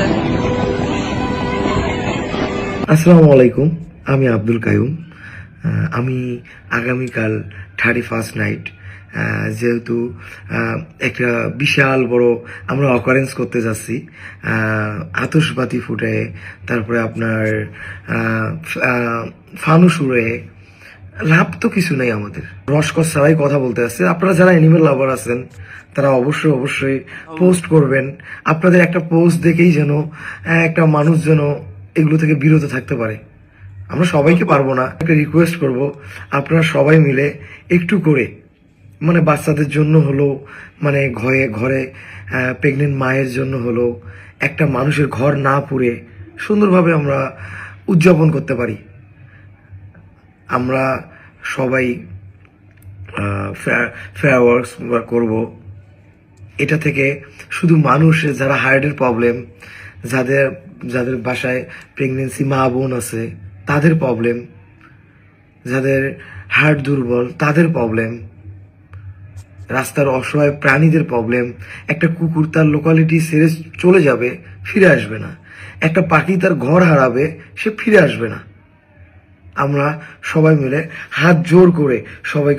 আছে। আসসালামু আলাইকুম, আমি আব্দুল কাইয়ুম। আমি আগামীকাল 31st নাইট, যেহেতু একটা বিশাল বড় আমরা অকারেন্স করতে যাচ্ছি, আতশবাতি ফুটে, তারপরে আপনার ফানুস উড়ে, লাভ তো কিছু নেই আমাদের। রসকস ছাড়াই কথা বলতে আসছে। আপনারা যারা অ্যানিমেল লাভার আছেন তারা অবশ্যই পোস্ট করবেন। আপনাদের একটা পোস্ট দেখেই যেন একটা মানুষ যেন এগুলো থেকে বিরত থাকতে পারে। আমরা সবাইকে পারবো না, একটা রিকোয়েস্ট করব, আপনারা সবাই মিলে একটু করে, মানে বাচ্চাদের জন্য হলো, মানে ঘরে ঘরে প্রেগনেন্ট মায়ের জন্য হলো, একটা মানুষের ঘর না পুড়ে সুন্দরভাবে আমরা উদযাপন করতে পারি। আমরা সবাই ফেয়ারওয়ার্কস করব। এটা থেকে শুধু মানুষ যারা হার্টের প্রবলেম, যাদের যাদের বাসায় প্রেগনেন্সি মা বোন আছে তাদের প্রবলেম, যাদের হার্ট দুর্বল তাদের প্রবলেম, রাস্তার অসহায় প্রাণীদের প্রবলেম। একটা কুকুর তার লোকালিটি ছেড়ে চলে যাবে, ফিরে আসবে না। একটা পাখি তার ঘর হারাবে, সে ফিরে আসবে না। আমরা সবাই মিলে হাত জোর করে সবাইকে